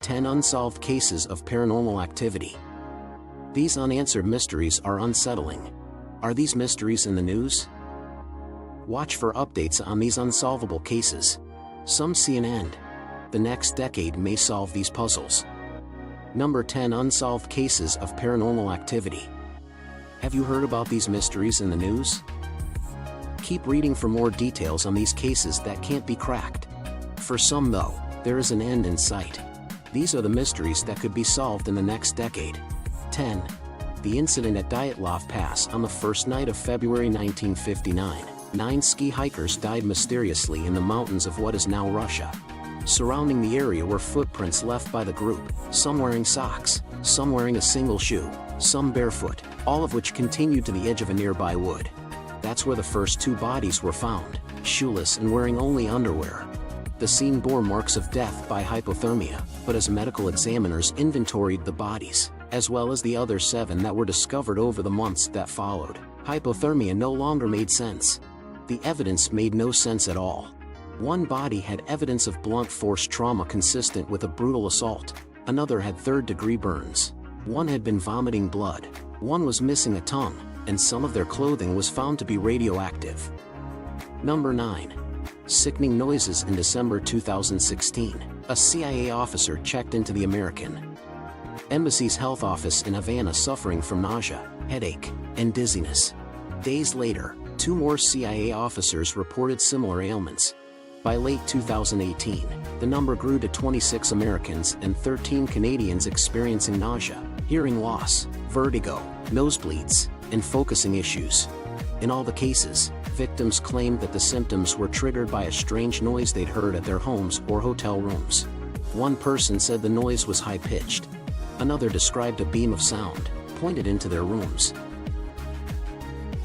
10 Unsolved Cases of Paranormal Activity. These unanswered mysteries are unsettling. Are these mysteries in the news? Watch for updates on these unsolvable cases. Some see an end. The next decade may solve these puzzles. Number 10 Unsolved Cases of Paranormal Activity. Have you heard about these mysteries in the news? Keep reading for more details on these cases that can't be cracked. For some though, there is an end in sight. These are the mysteries that could be solved in the next decade. 10. The incident at Dyatlov Pass on the first night of February 1959. 9 ski hikers died mysteriously in the mountains of what is now Russia. Surrounding the area were footprints left by the group, some wearing socks, some wearing a single shoe, some barefoot, all of which continued to the edge of a nearby wood. That's where the first 2 bodies were found, shoeless and wearing only underwear. The scene bore marks of death by hypothermia, but as medical examiners inventoried the bodies, as well as the other 7 that were discovered over the months that followed, hypothermia no longer made sense. The evidence made no sense at all. One body had evidence of blunt force trauma consistent with a brutal assault, another had third-degree burns, one had been vomiting blood, one was missing a tongue, and some of their clothing was found to be radioactive. Number 9. Sickening noises in December 2016. A CIA officer checked into the American Embassy's health office in Havana suffering from nausea, headache, and dizziness. Days later, 2 more CIA officers reported similar ailments. By late 2018, the number grew to 26 Americans and 13 Canadians experiencing nausea, hearing loss, vertigo, nosebleeds, and focusing issues. In all the cases, victims claimed that the symptoms were triggered by a strange noise they'd heard at their homes or hotel rooms. One person said the noise was high-pitched. Another described a beam of sound, pointed into their rooms.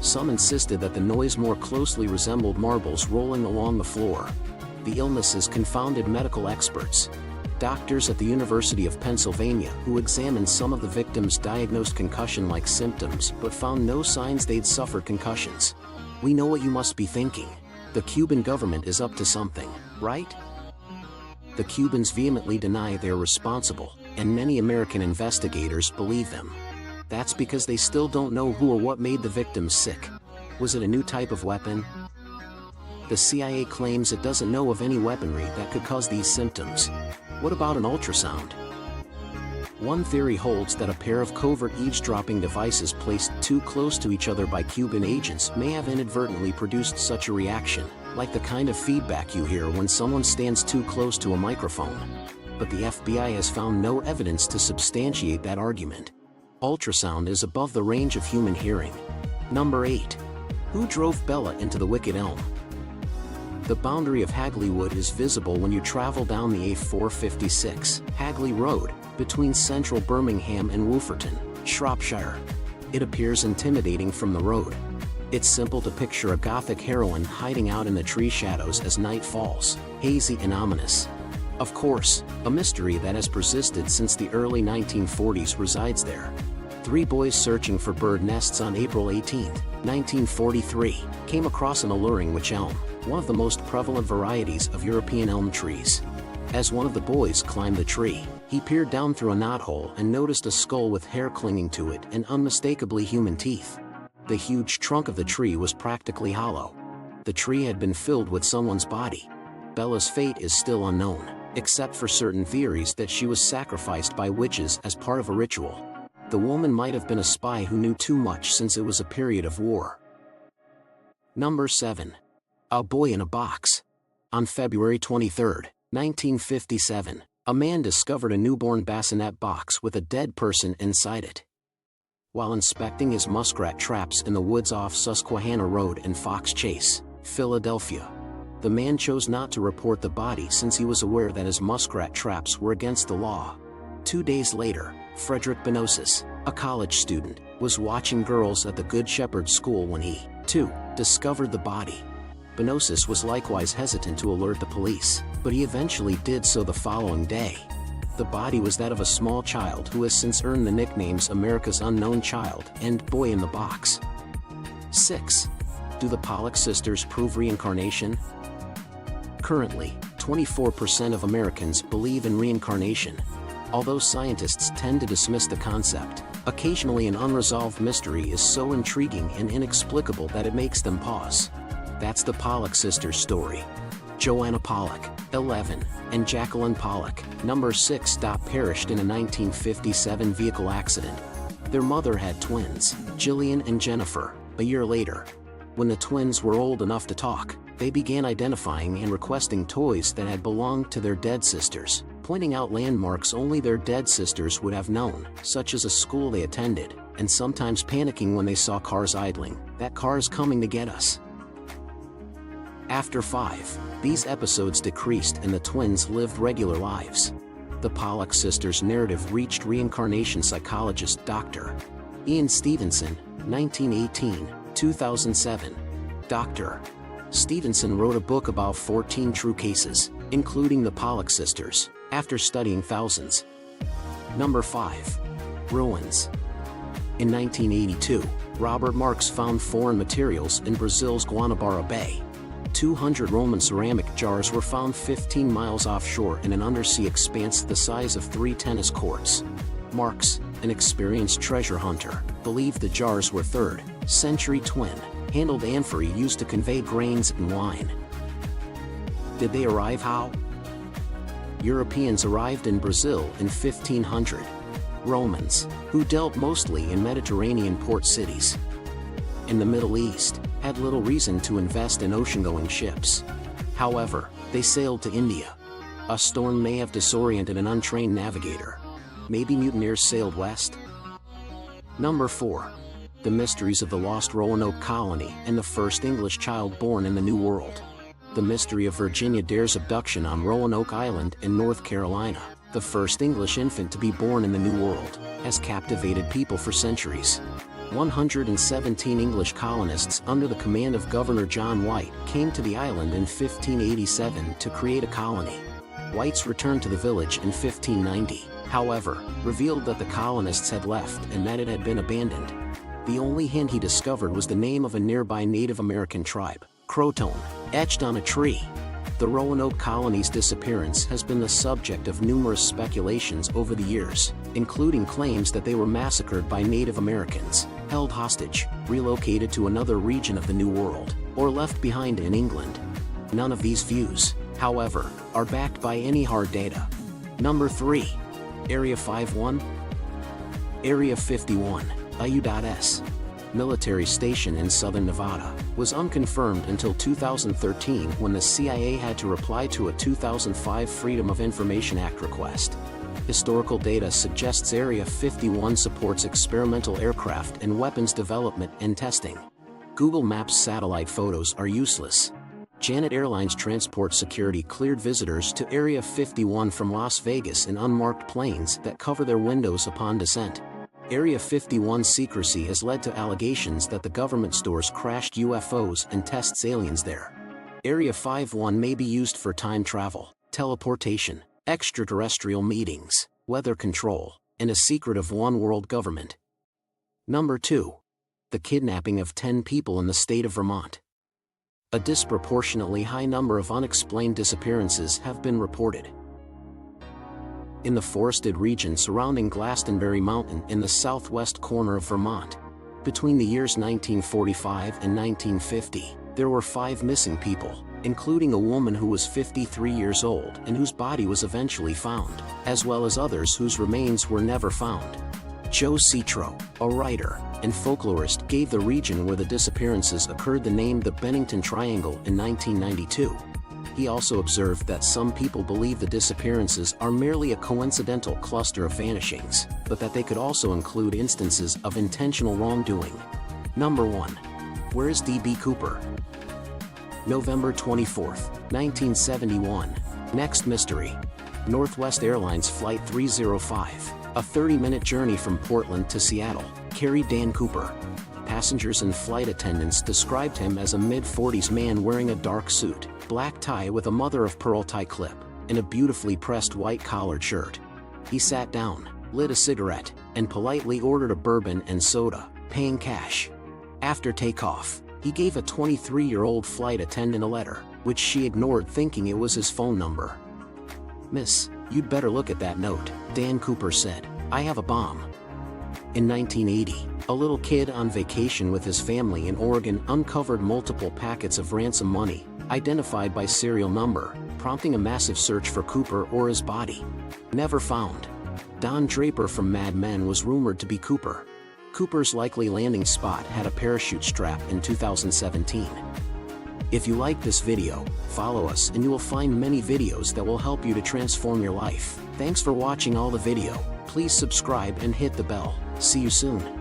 Some insisted that the noise more closely resembled marbles rolling along the floor. The illnesses confounded medical experts. Doctors at the University of Pennsylvania who examined some of the victims diagnosed concussion-like symptoms but found no signs they'd suffered concussions. We know what you must be thinking. The Cuban government is up to something, right? The Cubans vehemently deny they're responsible, and many American investigators believe them. That's because they still don't know who or what made the victims sick. Was it a new type of weapon? The CIA claims it doesn't know of any weaponry that could cause these symptoms. What about an ultrasound? One theory holds that a pair of covert eavesdropping devices placed too close to each other by Cuban agents may have inadvertently produced such a reaction, like the kind of feedback you hear when someone stands too close to a microphone. But the FBI has found no evidence to substantiate that argument. Ultrasound is above the range of human hearing. Number 8. Who drove Bella into the Wicked Elm? The boundary of Hagley Wood is visible when you travel down the A456, Hagley Road, between central Birmingham and Wolferton, Shropshire. It appears intimidating from the road. It's simple to picture a gothic heroine hiding out in the tree shadows as night falls, hazy and ominous. Of course, a mystery that has persisted since the early 1940s resides there. 3 boys searching for bird nests on April 18, 1943, came across an alluring wych elm, one of the most prevalent varieties of European elm trees. As one of the boys climbed the tree, he peered down through a knothole and noticed a skull with hair clinging to it and unmistakably human teeth. The huge trunk of the tree was practically hollow. The tree had been filled with someone's body. Bella's fate is still unknown, except for certain theories that she was sacrificed by witches as part of a ritual. The woman might have been a spy who knew too much since it was a period of war. Number 7. A boy in a box. On February 23, 1957, a man discovered a newborn bassinet box with a dead person inside it. While inspecting his muskrat traps in the woods off Susquehanna Road in Fox Chase, Philadelphia, the man chose not to report the body since he was aware that his muskrat traps were against the law. 2 days later, Frederick Benosis, a college student, was watching girls at the Good Shepherd School when he, too, discovered the body. Benosis was likewise hesitant to alert the police, but he eventually did so the following day. The body was that of a small child who has since earned the nicknames America's Unknown Child and Boy in the Box. 6. Do the Pollocks sisters prove reincarnation? Currently, 24% of Americans believe in reincarnation. Although scientists tend to dismiss the concept, occasionally an unresolved mystery is so intriguing and inexplicable that it makes them pause. That's the Pollocks sisters' story. Joanna Pollock, 11, and Jacqueline Pollock, number 6, perished in a 1957 vehicle accident. Their mother had twins, Jillian and Jennifer, a year later. When the twins were old enough to talk, they began identifying and requesting toys that had belonged to their dead sisters, pointing out landmarks only their dead sisters would have known, such as a school they attended, and sometimes panicking when they saw cars idling. "That car's coming to get us." After 5, these episodes decreased and the twins lived regular lives. The Pollocks sisters' narrative reached reincarnation psychologist Dr. Ian Stevenson, 1918-2007. Dr. Stevenson wrote a book about 14 true cases, including the Pollocks sisters, after studying thousands. Number 5. Ruins. In 1982, Robert Marks found foreign materials in Brazil's Guanabara Bay. 200 Roman ceramic jars were found 15 miles offshore in an undersea expanse the size of 3 tennis courts. Marks, an experienced treasure hunter, believed the jars were 3rd century twin-handled amphorae used to convey grains and wine. Did they arrive how? Europeans arrived in Brazil in 1500. Romans, who dealt mostly in Mediterranean port cities in the Middle East, had little reason to invest in ocean-going ships. However, they sailed to India. A storm may have disoriented an untrained navigator. Maybe mutineers sailed west? Number 4. The mysteries of the lost Roanoke colony and the first English child born in the New World. The mystery of Virginia Dare's abduction on Roanoke Island in North Carolina, the first English infant to be born in the New World, has captivated people for centuries. 117 English colonists under the command of Governor John White came to the island in 1587 to create a colony. White's return to the village in 1590, however, revealed that the colonists had left and that it had been abandoned. The only hint he discovered was the name of a nearby Native American tribe, Croton, etched on a tree. The Roanoke colony's disappearance has been the subject of numerous speculations over the years, including claims that they were massacred by Native Americans, held hostage, relocated to another region of the New World, or left behind in England. None of these views, however, are backed by any hard data. Number 3. Area 51. Area 51, a U.S. military station in southern Nevada, was unconfirmed until 2013 when the CIA had to reply to a 2005 Freedom of Information Act request. Historical data suggests Area 51 supports experimental aircraft and weapons development and testing. Google Maps satellite photos are useless. Janet Airlines Transport Security cleared visitors to Area 51 from Las Vegas in unmarked planes that cover their windows upon descent. Area 51 secrecy has led to allegations that the government stores crashed UFOs and tests aliens there. Area 51 may be used for time travel, teleportation, extraterrestrial meetings, weather control, and a secret of one world government. Number 2. The kidnapping of 10 people in the state of Vermont. A disproportionately high number of unexplained disappearances have been reported in the forested region surrounding Glastonbury Mountain in the southwest corner of Vermont. Between the years 1945 and 1950, there were 5 missing people, including a woman who was 53 years old and whose body was eventually found, as well as others whose remains were never found. Joe Citro, a writer and folklorist, gave the region where the disappearances occurred the name the Bennington Triangle in 1992. He also observed that some people believe the disappearances are merely a coincidental cluster of vanishings, but that they could also include instances of intentional wrongdoing. Number 1. Where is D.B. Cooper? November 24, 1971. Next mystery. Northwest Airlines Flight 305, a 30-minute journey from Portland to Seattle, carried Dan Cooper. Passengers and flight attendants described him as a mid-40s man wearing a dark suit, black tie with a mother-of-pearl tie clip, and a beautifully pressed white collared shirt. He sat down, lit a cigarette, and politely ordered a bourbon and soda, paying cash. After takeoff, he gave a 23-year-old flight attendant a letter, which she ignored thinking it was his phone number. "Miss, "You'd better look at that note," Dan Cooper said. "I have a bomb." In 1980, a little kid on vacation with his family in Oregon uncovered multiple packets of ransom money, identified by serial number, prompting a massive search for Cooper or his body. Never found. Don Draper from Mad Men was rumored to be Cooper. Cooper's likely landing spot had a parachute strap in 2017. If you like this video, follow us and you will find many videos that will help you to transform your life. Thanks for watching all the video. Please subscribe and hit the bell. See you soon.